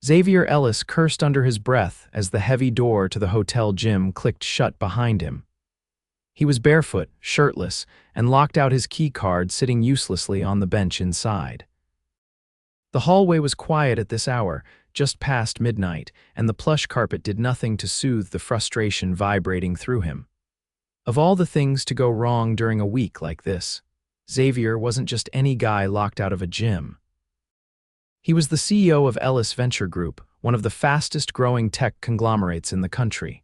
Xavier Ellis cursed under his breath as the heavy door to the hotel gym clicked shut behind him. He was barefoot, shirtless, and locked out his key card sitting uselessly on the bench inside. The hallway was quiet at this hour, just past midnight, and the plush carpet did nothing to soothe the frustration vibrating through him. Of all the things to go wrong during a week like this, Xavier wasn't just any guy locked out of a gym. He was the CEO of Ellis Venture Group, one of the fastest-growing tech conglomerates in the country.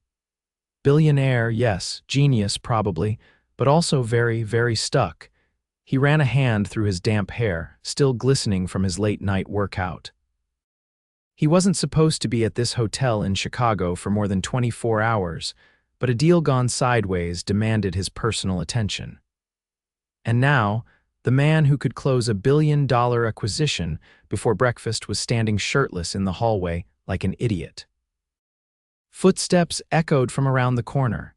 Billionaire, yes, genius probably, but also very, very stuck. He ran a hand through his damp hair, still glistening from his late-night workout. He wasn't supposed to be at this hotel in Chicago for more than 24 hours, but a deal gone sideways demanded his personal attention. And now, the man who could close $1 billion acquisition before breakfast was standing shirtless in the hallway like an idiot. Footsteps echoed from around the corner.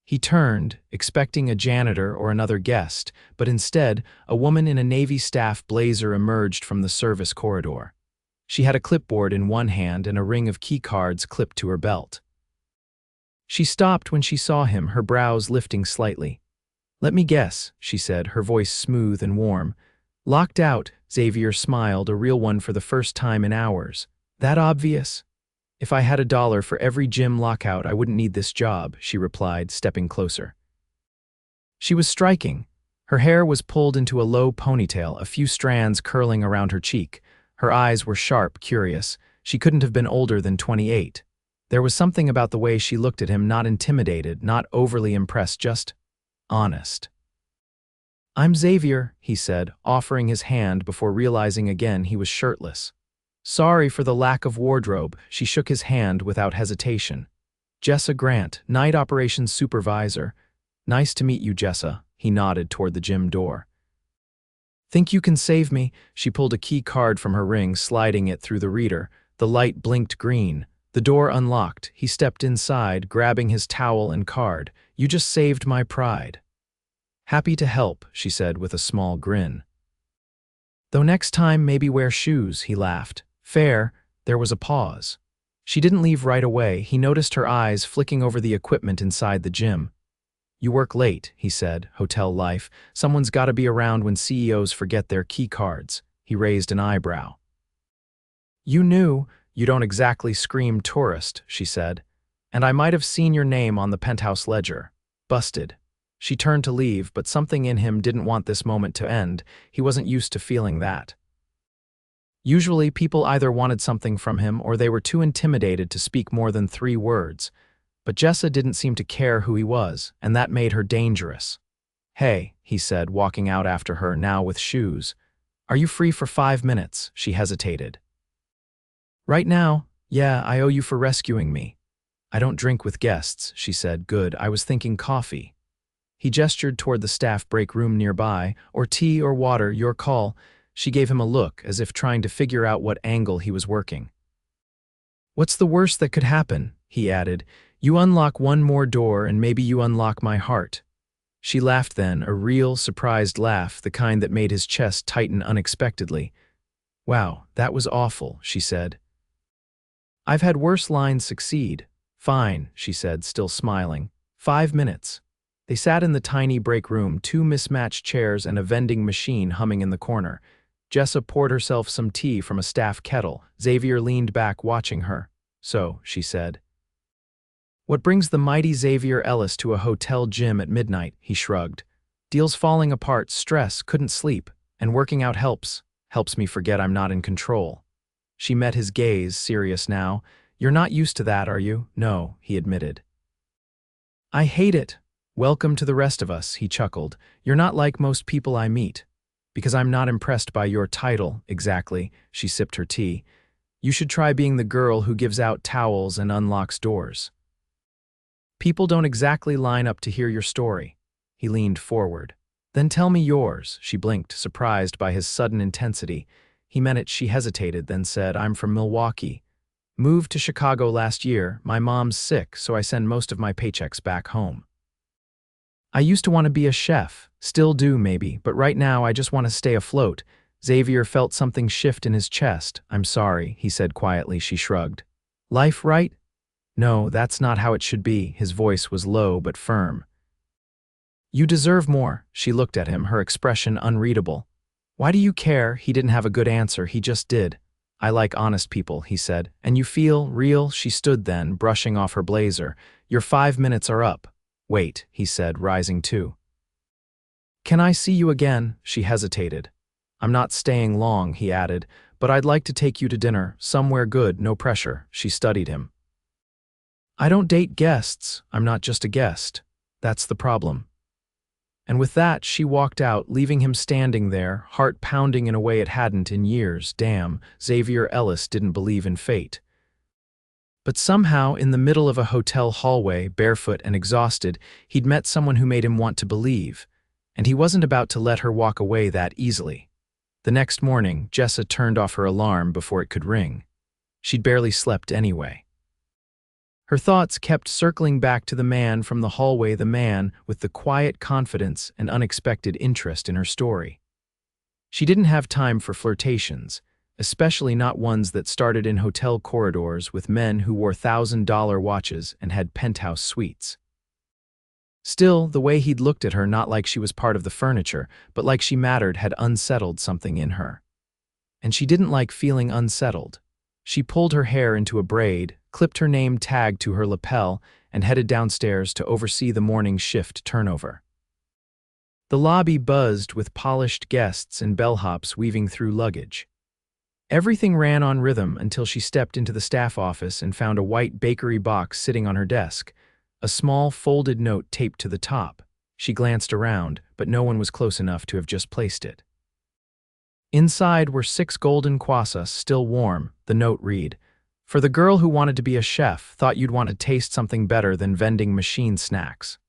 He turned, expecting a janitor or another guest, but instead, a woman in a Navy staff blazer emerged from the service corridor. She had a clipboard in one hand and a ring of key cards clipped to her belt. She stopped when she saw him, her brows lifting slightly. "Let me guess," she said, her voice smooth and warm. "Locked out," Xavier smiled, a real one for the first time in hours. "That obvious?" "If I had $1 for every gym lockout, I wouldn't need this job," she replied, stepping closer. She was striking. Her hair was pulled into a low ponytail, a few strands curling around her cheek. Her eyes were sharp, curious. She couldn't have been older than 28. There was something about the way she looked at him, not intimidated, not overly impressed, just honest. "I'm Xavier," he said, offering his hand before realizing again he was shirtless. "Sorry for the lack of wardrobe," she shook his hand without hesitation. "Jessa Grant, night operations supervisor." "Nice to meet you, Jessa," he nodded toward the gym door. "Think you can save me?" She pulled a key card from her ring, sliding it through the reader. The light blinked green. The door unlocked. He stepped inside, grabbing his towel and card. "You just saved my pride." "Happy to help," she said with a small grin. "Though next time maybe wear shoes," he laughed. "Fair." There was a pause. She didn't leave right away. He noticed her eyes flicking over the equipment inside the gym. "You work late," he said, hotel life. "Someone's got to be around when CEOs forget their key cards." He raised an eyebrow. "You knew. You don't exactly scream tourist," she said. "And I might have seen your name on the penthouse ledger. Busted." She turned to leave, but something in him didn't want this moment to end. He wasn't used to feeling that. Usually, people either wanted something from him or they were too intimidated to speak more than 3 words. But Jessa didn't seem to care who he was, and that made her dangerous. "Hey," he said, walking out after her, now with shoes. "Are you free for 5 minutes?" She hesitated. "Right now? Yeah, I owe you for rescuing me." "I don't drink with guests," she said. "Good, I was thinking coffee." He gestured toward the staff break room nearby. "Or tea or water, your call." She gave him a look, as if trying to figure out what angle he was working. "What's the worst that could happen?" he added. "You unlock one more door and maybe you unlock my heart." She laughed then, a real, surprised laugh, the kind that made his chest tighten unexpectedly. "Wow, that was awful," she said. "I've had worse lines succeed." "Fine," she said, still smiling. 5 minutes. They sat in the tiny break room, 2 mismatched chairs and a vending machine humming in the corner. Jessa poured herself some tea from a staff kettle. Xavier leaned back, watching her. "So," she said. "What brings the mighty Xavier Ellis to a hotel gym at midnight?" He shrugged. "Deals falling apart, stress, couldn't sleep, and working out helps. Helps me forget I'm not in control." She met his gaze, serious now. "You're not used to that, are you?" "No," he admitted. "I hate it." "Welcome to the rest of us," he chuckled. "You're not like most people I meet." "Because I'm not impressed by your title." "Exactly." She sipped her tea. "You should try being the girl who gives out towels and unlocks doors." "People don't exactly line up to hear your story." He leaned forward. "Then tell me yours." She blinked, surprised by his sudden intensity. He meant it. She hesitated, then said, "I'm from Milwaukee. Moved to Chicago last year. My mom's sick, so I send most of my paychecks back home. I used to want to be a chef. Still do, maybe, but right now I just want to stay afloat." Xavier felt something shift in his chest. "I'm sorry," he said quietly. She shrugged. "Life right?" "No, that's not how it should be." His voice was low but firm. "You deserve more." She looked at him, her expression unreadable. "Why do you care?" He didn't have a good answer, he just did. "I like honest people," he said. "And you feel real?" She stood then, brushing off her blazer. "Your 5 minutes are up." "Wait," he said, rising too. "Can I see you again?" She hesitated. "I'm not staying long," he added, "but I'd like to take you to dinner, somewhere good, no pressure." She studied him. "I don't date guests. I'm not just a guest. That's the problem." And with that, she walked out, leaving him standing there, heart pounding in a way it hadn't in years. Damn, Xavier Ellis didn't believe in fate. But somehow, in the middle of a hotel hallway, barefoot and exhausted, he'd met someone who made him want to believe. And he wasn't about to let her walk away that easily. The next morning, Jessa turned off her alarm before it could ring. She'd barely slept anyway. Her thoughts kept circling back to the man from the hallway, the man with the quiet confidence and unexpected interest in her story. She didn't have time for flirtations, especially not ones that started in hotel corridors with men who wore $1,000 watches and had penthouse suites. Still, the way he'd looked at her, not like she was part of the furniture, but like she mattered, had unsettled something in her. And she didn't like feeling unsettled. She pulled her hair into a braid, clipped her name tag to her lapel, and headed downstairs to oversee the morning shift turnover. The lobby buzzed with polished guests and bellhops weaving through luggage. Everything ran on rhythm until she stepped into the staff office and found a white bakery box sitting on her desk, a small folded note taped to the top. She glanced around, but no one was close enough to have just placed it. Inside were 6 golden croissants, still warm. The note read, "For the girl who wanted to be a chef, thought you'd want to taste something better than vending machine snacks."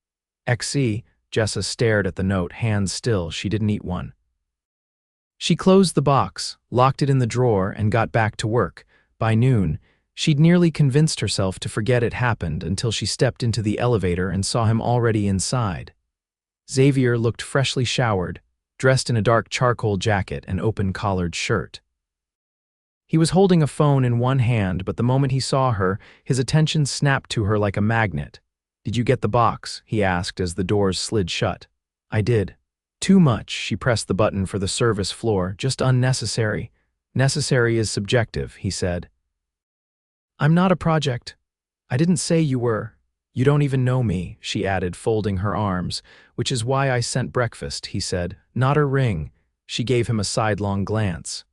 XC, Jessa stared at the note, hands still. She didn't eat one. She closed the box, locked it in the drawer, and got back to work. By noon, she'd nearly convinced herself to forget it happened until she stepped into the elevator and saw him already inside. Xavier looked freshly showered, dressed in a dark charcoal jacket and open-collared shirt. He was holding a phone in one hand, but the moment he saw her, his attention snapped to her like a magnet. "Did you get the box?" he asked as the doors slid shut. "I did." "Too much." She pressed the button for the service floor. "Just unnecessary." "Necessary is subjective," he said. "I'm not a project." "I didn't say you were." "You don't even know me," she added, folding her arms. "Which is why I sent breakfast," he said. "Not a ring." She gave him a sidelong glance.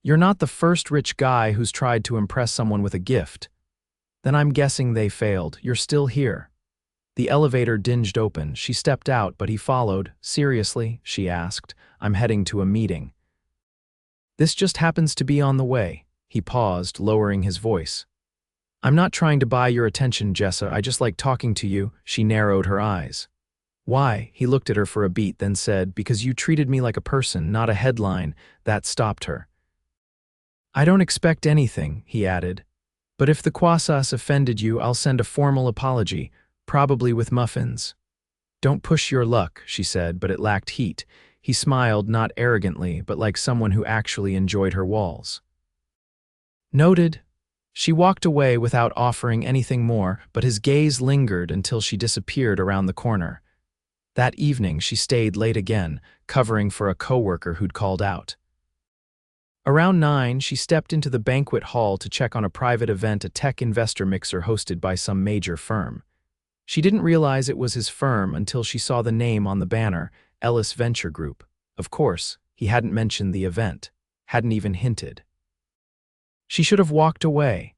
"You're not the first rich guy who's tried to impress someone with a gift." "Then I'm guessing they failed. You're still here." The elevator dinged open. She stepped out, but he followed. "Seriously?" she asked. "I'm heading to a meeting." "This just happens to be on the way." He paused, lowering his voice. "I'm not trying to buy your attention, Jessa. I just like talking to you." She narrowed her eyes. "Why?" He looked at her for a beat, then said, "Because you treated me like a person, not a headline." That stopped her. "I don't expect anything," he added. "But if the croissants offended you, I'll send a formal apology, probably with muffins." "Don't push your luck," she said, but it lacked heat. He smiled, not arrogantly, but like someone who actually enjoyed her walls. "Noted." She walked away without offering anything more, but his gaze lingered until she disappeared around the corner. That evening, she stayed late again, covering for a coworker who'd called out. Around 9, she stepped into the banquet hall to check on a private event, a tech investor mixer hosted by some major firm. She didn't realize it was his firm until she saw the name on the banner, Ellis Venture Group. Of course, he hadn't mentioned the event, hadn't even hinted. She should have walked away.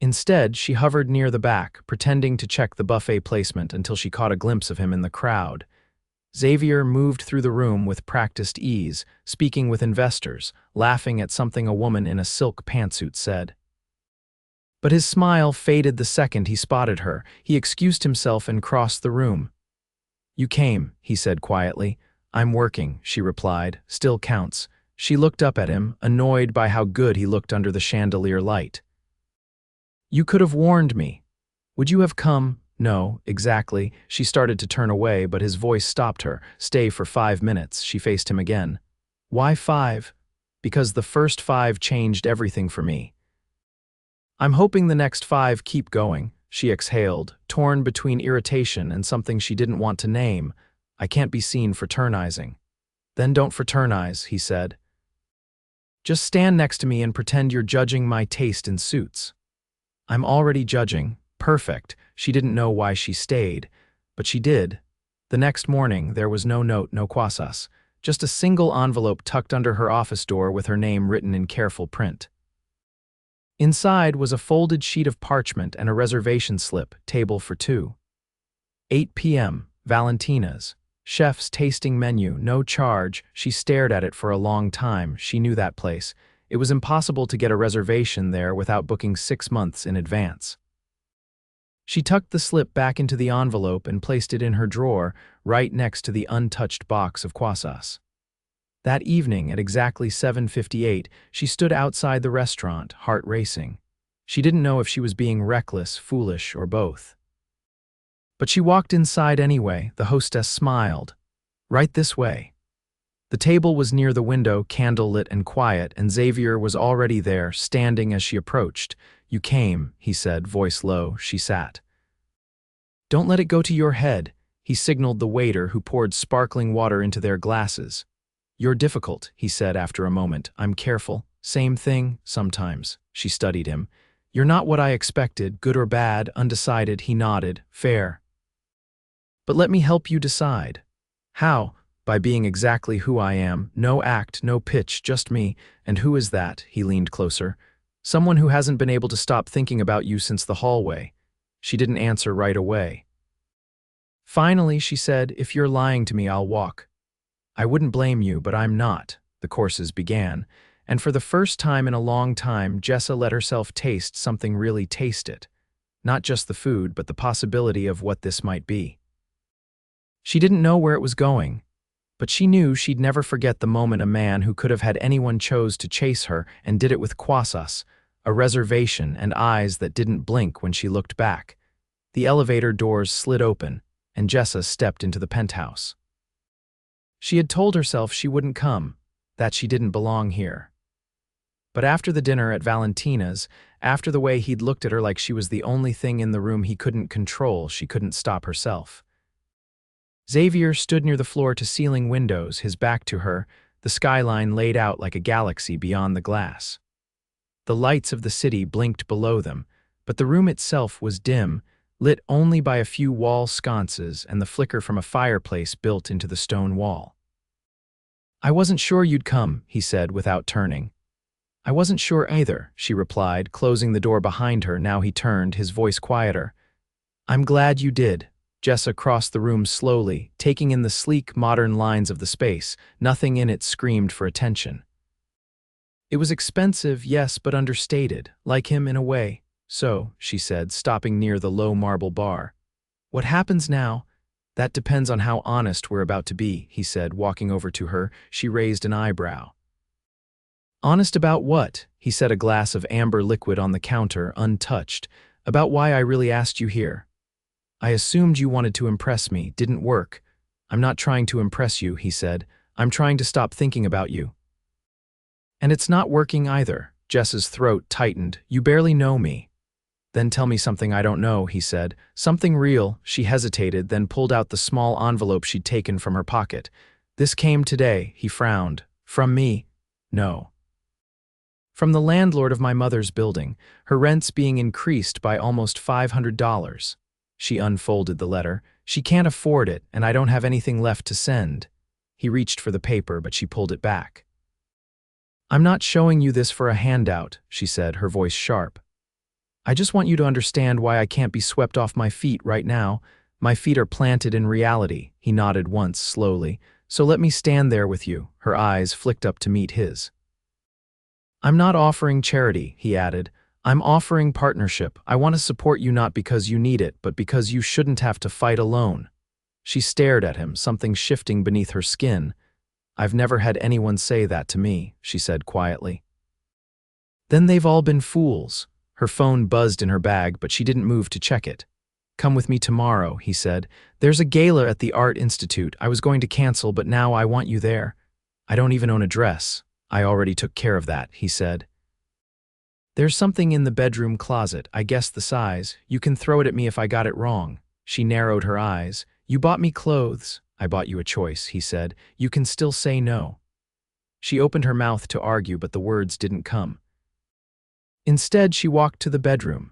Instead, she hovered near the back, pretending to check the buffet placement until she caught a glimpse of him in the crowd. Xavier moved through the room with practiced ease, speaking with investors, laughing at something a woman in a silk pantsuit said. But his smile faded the second he spotted her. He excused himself and crossed the room. "You came," he said quietly. "I'm working," she replied. "Still counts." She looked up at him, annoyed by how good he looked under the chandelier light. "You could have warned me. Would you have come?" "No, exactly." She started to turn away, but his voice stopped her. "Stay for 5 minutes." She faced him again. Why 5? Because the first 5 changed everything for me. I'm hoping the next 5 keep going, she exhaled, torn between irritation and something she didn't want to name. I can't be seen fraternizing. Then don't fraternize, he said. Just stand next to me and pretend you're judging my taste in suits. I'm already judging. Perfect. She didn't know why she stayed, but she did. The next morning, there was no note, no quasas, just a single envelope tucked under her office door with her name written in careful print. Inside was a folded sheet of parchment and a reservation slip, table for 2. 8 p.m., Valentina's. Chef's tasting menu, no charge. She stared at it for a long time. She knew that place. It was impossible to get a reservation there without booking 6 months in advance. She tucked the slip back into the envelope and placed it in her drawer, right next to the untouched box of quasas. That evening, at exactly 7:58, she stood outside the restaurant, heart racing. She didn't know if she was being reckless, foolish, or both. But she walked inside anyway. The hostess smiled. Right this way. The table was near the window, candlelit and quiet, and Xavier was already there, standing as she approached. You came, he said, voice low. She sat. Don't let it go to your head, he signaled the waiter who poured sparkling water into their glasses. You're difficult, he said after a moment. I'm careful. Same thing, sometimes. She studied him. You're not what I expected, good or bad, undecided, he nodded. Fair. But let me help you decide. How? By being exactly who I am. No act, no pitch, just me. And who is that? He leaned closer. Someone who hasn't been able to stop thinking about you since the hallway. She didn't answer right away. Finally, she said, if you're lying to me, I'll walk. I wouldn't blame you, but I'm not. The courses began, and for the first time in a long time, Jessa let herself taste something really taste it. Not just the food, but the possibility of what this might be. She didn't know where it was going, but she knew she'd never forget the moment a man who could have had anyone chose to chase her and did it with quasas, a reservation and eyes that didn't blink when she looked back. The elevator doors slid open, and Jessa stepped into the penthouse. She had told herself she wouldn't come, that she didn't belong here. But after the dinner at Valentina's, after the way he'd looked at her like she was the only thing in the room he couldn't control, she couldn't stop herself. Xavier stood near the floor-to-ceiling windows, his back to her, the skyline laid out like a galaxy beyond the glass. The lights of the city blinked below them, but the room itself was dim, lit only by a few wall sconces and the flicker from a fireplace built into the stone wall. I wasn't sure you'd come, he said without turning. I wasn't sure either, she replied, closing the door behind her. Now he turned, his voice quieter. I'm glad you did. Jessa crossed the room slowly, taking in the sleek, modern lines of the space. Nothing in it screamed for attention. It was expensive, yes, but understated, like him in a way. So, she said, stopping near the low marble bar. What happens now? That depends on how honest we're about to be, he said, walking over to her. She raised an eyebrow. Honest about what? He set a glass of amber liquid on the counter, untouched. About why I really asked you here. I assumed you wanted to impress me. Didn't work. I'm not trying to impress you, he said. I'm trying to stop thinking about you. And it's not working either. Jessa's throat tightened. You barely know me. Then tell me something I don't know, he said. Something real. She hesitated, then pulled out the small envelope she'd taken from her pocket. This came today, he frowned. From me? No. From the landlord of my mother's building, her rents being increased by almost $500. She unfolded the letter. She can't afford it, and I don't have anything left to send. He reached for the paper, but she pulled it back. I'm not showing you this for a handout, she said, her voice sharp. I just want you to understand why I can't be swept off my feet right now. My feet are planted in reality, he nodded once slowly. So let me stand there with you. Her eyes flicked up to meet his. I'm not offering charity, he added. I'm offering partnership. I want to support you not because you need it, but because you shouldn't have to fight alone. She stared at him, something shifting beneath her skin. I've never had anyone say that to me, she said quietly. Then they've all been fools. Her phone buzzed in her bag, but she didn't move to check it. Come with me tomorrow, he said. There's a gala at the Art Institute. I was going to cancel, but now I want you there. I don't even own a dress. I already took care of that, he said. There's something in the bedroom closet, I guess the size. You can throw it at me if I got it wrong. She narrowed her eyes. You bought me clothes. I bought you a choice, he said. You can still say no. She opened her mouth to argue, but the words didn't come. Instead, she walked to the bedroom.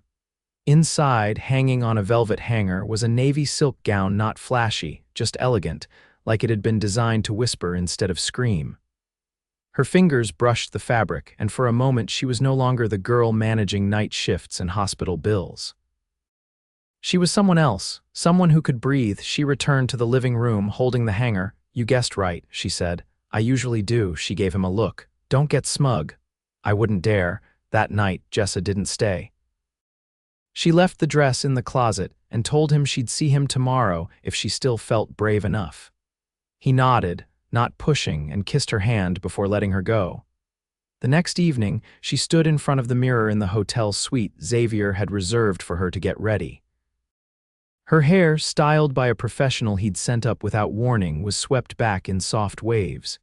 Inside, hanging on a velvet hanger, was a navy silk gown, not flashy, just elegant, like it had been designed to whisper instead of scream. Her fingers brushed the fabric, and for a moment she was no longer the girl managing night shifts and hospital bills. She was someone else, someone who could breathe. She returned to the living room, holding the hanger. You guessed right, she said. I usually do. She gave him a look. Don't get smug. I wouldn't dare. That night, Jessa didn't stay. She left the dress in the closet and told him she'd see him tomorrow if she still felt brave enough. He nodded, not pushing, and kissed her hand before letting her go. The next evening, she stood in front of the mirror in the hotel suite Xavier had reserved for her to get ready. Her hair, styled by a professional he'd sent up without warning, was swept back in soft waves.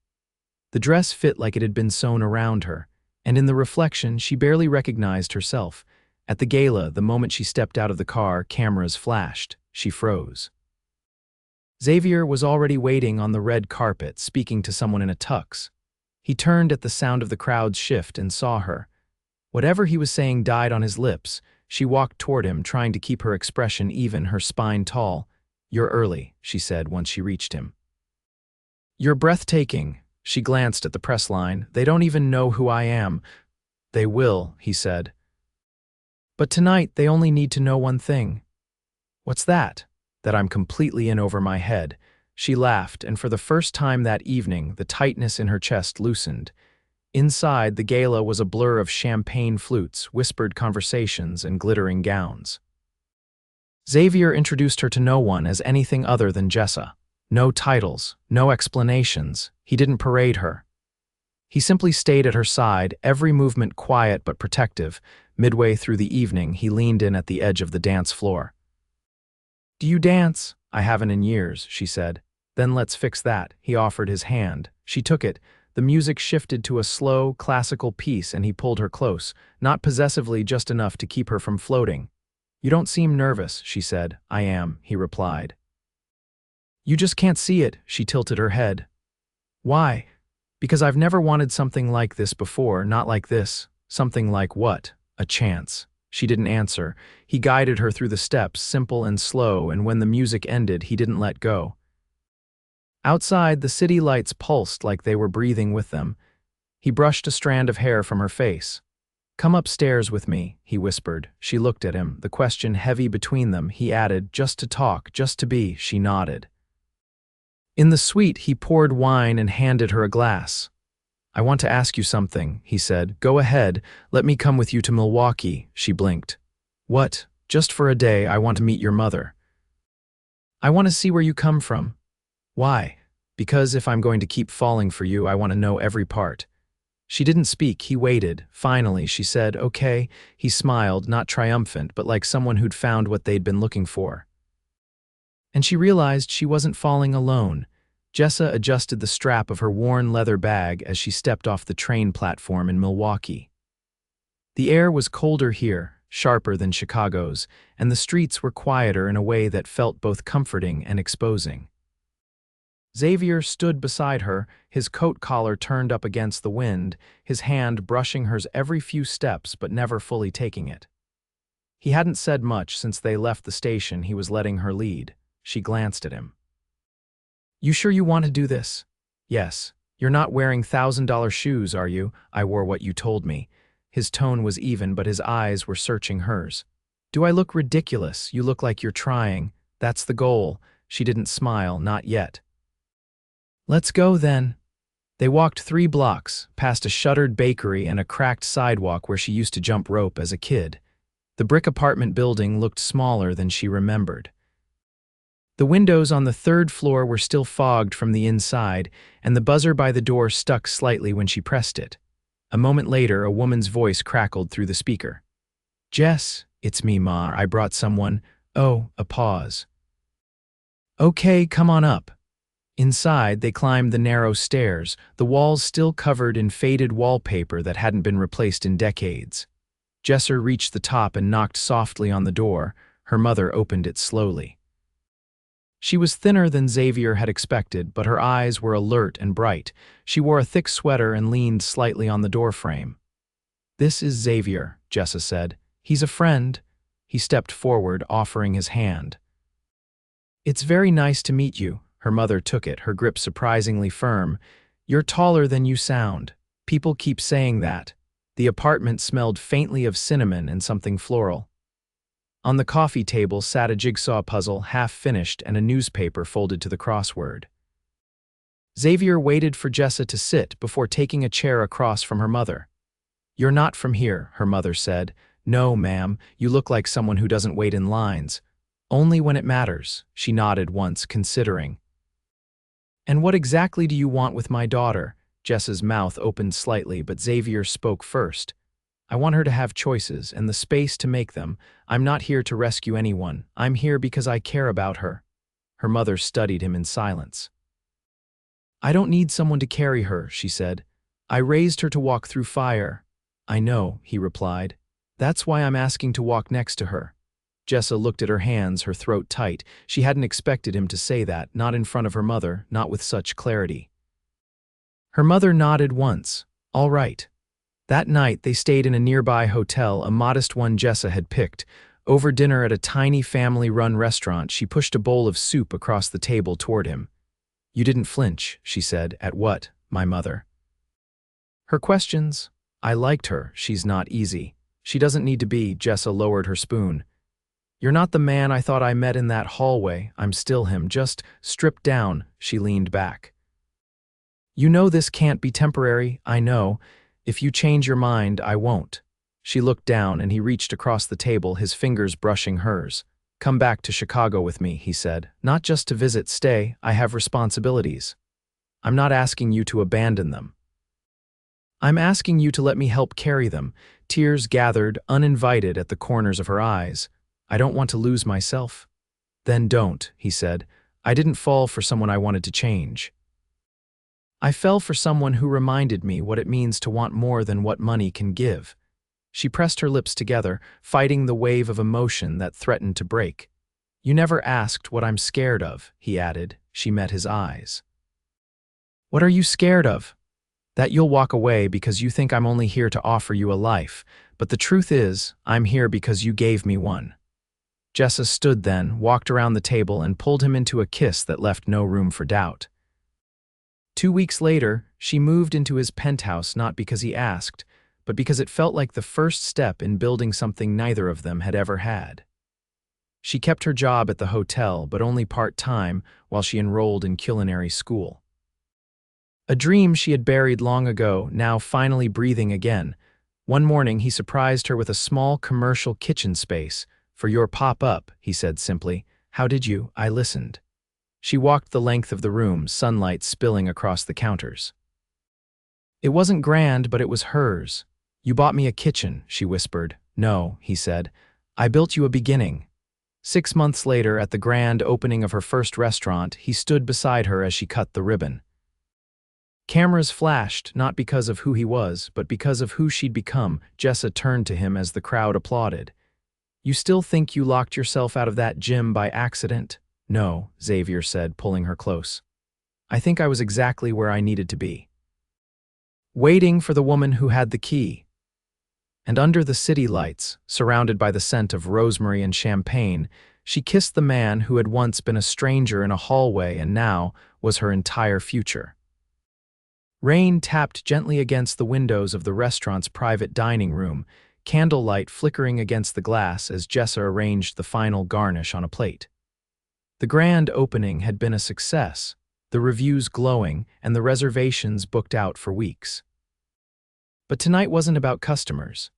The dress fit like it had been sewn around her, and in the reflection she barely recognized herself. At the gala, the moment she stepped out of the car, cameras flashed. She froze. Xavier was already waiting on the red carpet, speaking to someone in a tux. He turned at the sound of the crowd's shift and saw her. Whatever he was saying died on his lips. She walked toward him, trying to keep her expression even, her spine tall. You're early, she said once she reached him. You're breathtaking. She glanced at the press line. They don't even know who I am. They will, he said. But tonight they only need to know one thing. What's that? That I'm completely in over my head. She laughed, and for the first time that evening, the tightness in her chest loosened. Inside, the gala was a blur of champagne flutes, whispered conversations, and glittering gowns. Xavier introduced her to no one as anything other than Jessa. No titles, no explanations. He didn't parade her. He simply stayed at her side, every movement quiet but protective. Midway through the evening, he leaned in at the edge of the dance floor. Do you dance? I haven't in years, she said. Then let's fix that. He offered his hand. She took it. The music shifted to a slow, classical piece, and he pulled her close, not possessively, just enough to keep her from floating. You don't seem nervous, she said. I am, he replied. You just can't see it, she tilted her head. Why? Because I've never wanted something like this before, not like this. Something like what? A chance. She didn't answer. He guided her through the steps, simple and slow, and when the music ended, he didn't let go. Outside, the city lights pulsed like they were breathing with them. He brushed a strand of hair from her face. Come upstairs with me, he whispered. She looked at him, the question heavy between them. He added, just to talk, just to be. She nodded. In the suite, he poured wine and handed her a glass. I want to ask you something, he said. Go ahead, let me come with you to Milwaukee, she blinked. What? Just for a day, I want to meet your mother. I want to see where you come from. Why? Because if I'm going to keep falling for you, I want to know every part. She didn't speak, he waited. Finally, she said, okay. He smiled, not triumphant, but like someone who'd found what they'd been looking for. And she realized she wasn't falling alone. Jessa adjusted the strap of her worn leather bag as she stepped off the train platform in Milwaukee. The air was colder here, sharper than Chicago's, and the streets were quieter in a way that felt both comforting and exposing. Xavier stood beside her, his coat collar turned up against the wind, his hand brushing hers every few steps but never fully taking it. He hadn't said much since they left the station. He was letting her lead. She glanced at him. You sure you want to do this? Yes. You're not wearing $1,000 shoes, are you? I wore what you told me. His tone was even, but his eyes were searching hers. Do I look ridiculous? You look like you're trying. That's the goal. She didn't smile, not yet. Let's go, then. They walked 3 blocks, past a shuttered bakery and a cracked sidewalk where she used to jump rope as a kid. The brick apartment building looked smaller than she remembered. The windows on the 3rd floor were still fogged from the inside, and the buzzer by the door stuck slightly when she pressed it. A moment later, a woman's voice crackled through the speaker. Jess, it's me, Ma. I brought someone. Oh, a pause. Okay, come on up. Inside, they climbed the narrow stairs, the walls still covered in faded wallpaper that hadn't been replaced in decades. Jessa reached the top and knocked softly on the door. Her mother opened it slowly. She was thinner than Xavier had expected, but her eyes were alert and bright. She wore a thick sweater and leaned slightly on the doorframe. "This is Xavier," Jessa said. "He's a friend." He stepped forward, offering his hand. "It's very nice to meet you." Her mother took it, her grip surprisingly firm. "You're taller than you sound. People keep saying that." The apartment smelled faintly of cinnamon and something floral. On the coffee table sat a jigsaw puzzle, half finished, and a newspaper folded to the crossword. Xavier waited for Jessa to sit before taking a chair across from her mother. "You're not from here," her mother said. "No, ma'am, you look like someone who doesn't wait in lines. Only when it matters," she nodded once, considering. "And what exactly do you want with my daughter?" Jessa's mouth opened slightly, but Xavier spoke first. "I want her to have choices and the space to make them. I'm not here to rescue anyone. I'm here because I care about her." Her mother studied him in silence. "I don't need someone to carry her," she said. "I raised her to walk through fire." "I know," he replied. "That's why I'm asking to walk next to her." Jessa looked at her hands, her throat tight. She hadn't expected him to say that, not in front of her mother, not with such clarity. Her mother nodded once. "All right." That night, they stayed in a nearby hotel, a modest one Jessa had picked. Over dinner at a tiny family-run restaurant, she pushed a bowl of soup across the table toward him. "You didn't flinch," she said. "At what, my mother?" "Her questions. I liked her. She's not easy. She doesn't need to be." Jessa lowered her spoon. "You're not the man I thought I met in that hallway. I'm still him, just stripped down." She leaned back. "You know this can't be temporary. I know. If you change your mind, I won't." She looked down and he reached across the table, his fingers brushing hers. "Come back to Chicago with me," he said. "Not just to visit, stay. I have responsibilities. I'm not asking you to abandon them. I'm asking you to let me help carry them." Tears gathered, uninvited, at the corners of her eyes. "I don't want to lose myself." "Then don't," he said. "I didn't fall for someone I wanted to change. I fell for someone who reminded me what it means to want more than what money can give." She pressed her lips together, fighting the wave of emotion that threatened to break. "You never asked what I'm scared of," he added. She met his eyes. "What are you scared of?" "That you'll walk away because you think I'm only here to offer you a life. But the truth is, I'm here because you gave me one." Jessa stood then, walked around the table, and pulled him into a kiss that left no room for doubt. 2 weeks later, she moved into his penthouse not because he asked, but because it felt like the first step in building something neither of them had ever had. She kept her job at the hotel, but only part-time, while she enrolled in culinary school. A dream she had buried long ago, now finally breathing again. One morning, he surprised her with a small commercial kitchen space. "For your pop-up," he said simply. "How did you?" I listened. She walked the length of the room, sunlight spilling across the counters. "It wasn't grand, but it was hers." "You bought me a kitchen," she whispered. "No," he said. "I built you a beginning." 6 months later, at the grand opening of her first restaurant, he stood beside her as she cut the ribbon. Cameras flashed, not because of who he was, but because of who she'd become. Jessa turned to him as the crowd applauded. "You still think you locked yourself out of that gym by accident?" "No," Xavier said, pulling her close. "I think I was exactly where I needed to be. Waiting for the woman who had the key." And under the city lights, surrounded by the scent of rosemary and champagne, she kissed the man who had once been a stranger in a hallway and now was her entire future. Rain tapped gently against the windows of the restaurant's private dining room, candlelight flickering against the glass as Jessa arranged the final garnish on a plate. The grand opening had been a success, the reviews glowing and the reservations booked out for weeks. But tonight wasn't about customers.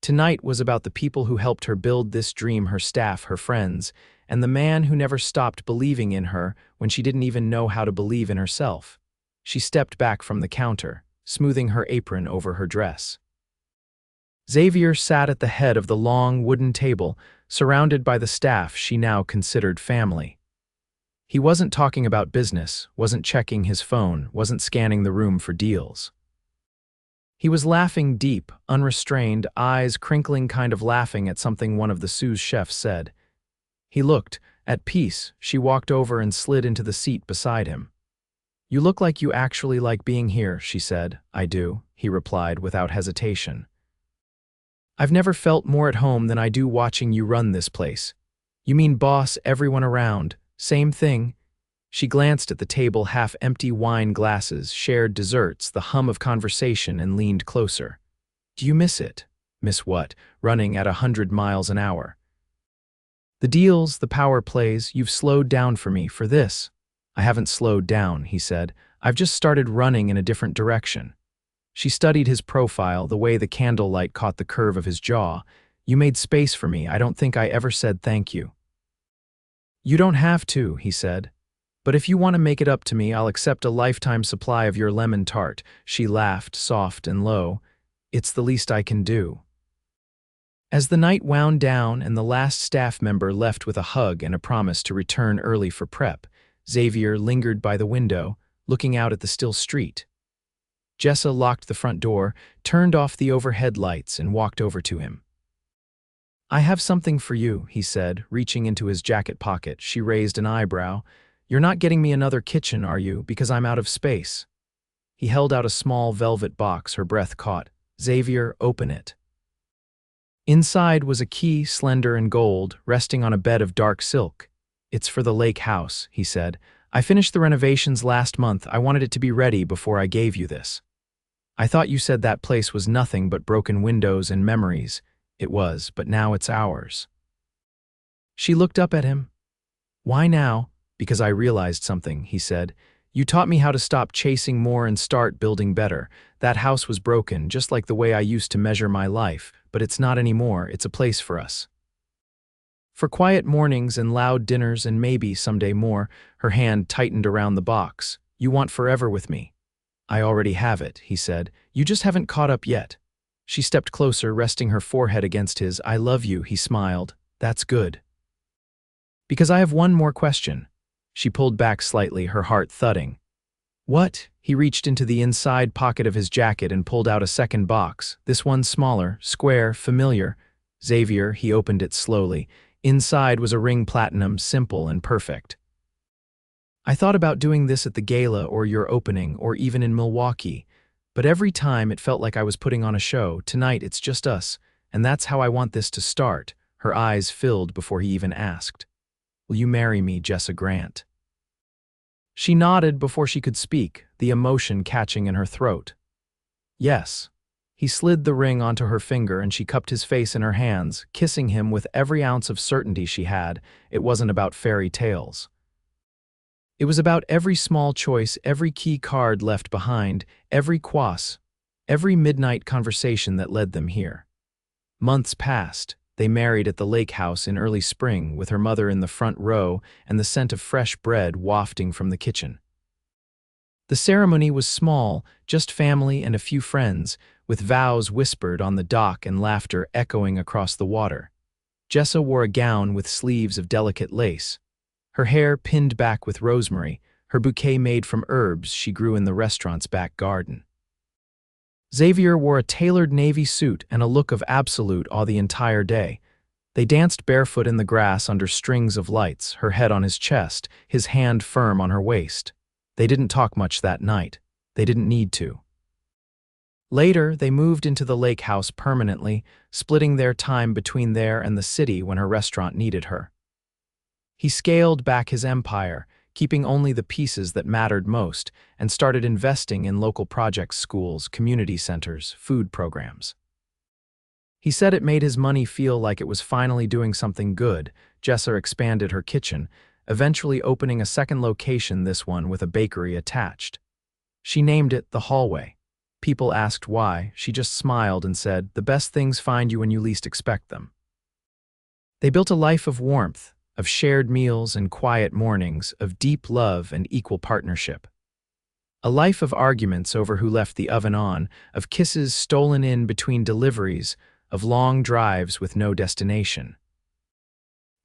Tonight was about the people who helped her build this dream, her staff, her friends, and the man who never stopped believing in her when she didn't even know how to believe in herself. She stepped back from the counter, smoothing her apron over her dress. Xavier sat at the head of the long wooden table, surrounded by the staff she now considered family. He wasn't talking about business, wasn't checking his phone, wasn't scanning the room for deals. He was laughing deep, unrestrained, eyes crinkling, kind of laughing at something one of the sous chefs said. He looked. At peace, she walked over and slid into the seat beside him. "You look like you actually like being here," she said. "I do," he replied without hesitation. "I've never felt more at home than I do watching you run this place." "You mean boss everyone around? Same thing." She glanced at the table, half-empty wine glasses, shared desserts, the hum of conversation, and leaned closer. "Do you miss it?" "Miss what?" "Running at 100 miles an hour. The deals, the power plays, you've slowed down for me, for this." "I haven't slowed down," he said. "I've just started running in a different direction." She studied his profile, the way the candlelight caught the curve of his jaw. "You made space for me. I don't think I ever said thank you." "You don't have to," he said. "But if you want to make it up to me, I'll accept a lifetime supply of your lemon tart." She laughed, soft and low. "It's the least I can do." As the night wound down and the last staff member left with a hug and a promise to return early for prep, Xavier lingered by the window, looking out at the still street. Jessa locked the front door, turned off the overhead lights, and walked over to him. "I have something for you," he said, reaching into his jacket pocket. She raised an eyebrow. "You're not getting me another kitchen, are you, because I'm out of space?" He held out a small velvet box. Her breath caught. "Xavier, open it." Inside was a key, slender and gold, resting on a bed of dark silk. "It's for the lake house," he said. "I finished the renovations last month. I wanted it to be ready before I gave you this. I thought you said that place was nothing but broken windows and memories." "It was, but now it's ours." She looked up at him. "Why now?" "Because I realized something," he said. "You taught me how to stop chasing more and start building better. That house was broken, just like the way I used to measure my life, but it's not anymore. It's a place for us. For quiet mornings and loud dinners and maybe someday more." Her hand tightened around the box. "You want forever with me." "I already have it," he said. "You just haven't caught up yet." She stepped closer, resting her forehead against his. "I love you," he smiled. "That's good." "Because I have one more question." She pulled back slightly, her heart thudding. "What?" He reached into the inside pocket of his jacket and pulled out a second box. This one smaller, square, familiar. "Xavier," he opened it slowly. Inside was a ring, platinum, simple and perfect. "I thought about doing this at the gala or your opening or even in Milwaukee, but every time it felt like I was putting on a show. Tonight it's just us, and that's how I want this to start." Her eyes filled before he even asked. "Will you marry me, Jessa Grant?" She nodded before she could speak, the emotion catching in her throat. "Yes." He slid the ring onto her finger and she cupped his face in her hands, kissing him with every ounce of certainty she had. It wasn't about fairy tales. It was about every small choice, every key card left behind, every quass, every midnight conversation that led them here. Months passed. They married at the lake house in early spring, with her mother in the front row and the scent of fresh bread wafting from the kitchen. The ceremony was small, just family and a few friends, with vows whispered on the dock and laughter echoing across the water. Jessa wore a gown with sleeves of delicate lace, her hair pinned back with rosemary, her bouquet made from herbs she grew in the restaurant's back garden. Xavier wore a tailored navy suit and a look of absolute awe the entire day. They danced barefoot in the grass under strings of lights, her head on his chest, his hand firm on her waist. They didn't talk much that night. They didn't need to. Later, they moved into the lake house permanently, splitting their time between there and the city when her restaurant needed her. He scaled back his empire, keeping only the pieces that mattered most, and started investing in local projects, schools, community centers, food programs. He said it made his money feel like it was finally doing something good. Jessa expanded her kitchen, eventually opening a second location, this one with a bakery attached. She named it The Hallway. People asked why. She just smiled and said, "The best things find you when you least expect them." They built a life of warmth, of shared meals and quiet mornings, of deep love and equal partnership. A life of arguments over who left the oven on, of kisses stolen in between deliveries, of long drives with no destination.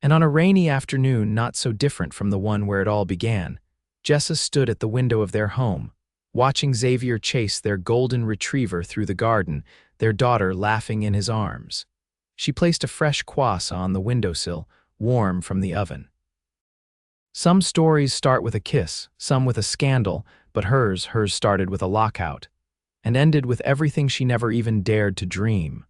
And on a rainy afternoon not so different from the one where it all began, Jessa stood at the window of their home, watching Xavier chase their golden retriever through the garden, their daughter laughing in his arms. She placed a fresh croissant on the windowsill, warm from the oven. Some stories start with a kiss, some with a scandal, but hers started with a lockout, and ended with everything she never even dared to dream.